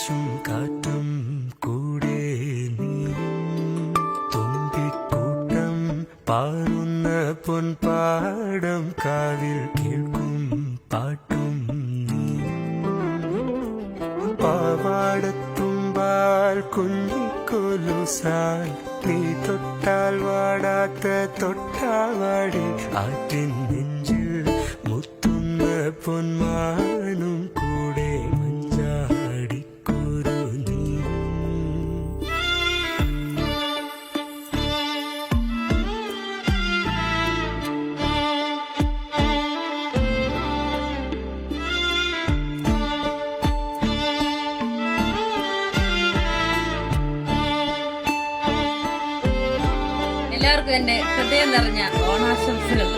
വീശും കാറ്റും കൂടെ നീയും തുമ്പിക്കൂട്ടം പാറുന്ന പൊൻപാടം കാതിൽ കേൾക്കും പാട്ടും പാവാടത്തുമ്പാൽ കുഞ്ഞിക്കൊലുസാൽ നീ തൊട്ടാൽ വാടാത്ത തൊട്ടാവാടി ആറ്റിൻ നെഞ്ചിൽ മുത്തുന്ന പൊന്മാനും കൂടെ മഞ്ചാടിക്കുരു നീ. എല്ലാവർക്കും എന്റെ ഹൃദയം നിറഞ്ഞ ഓണാശംസകൾ.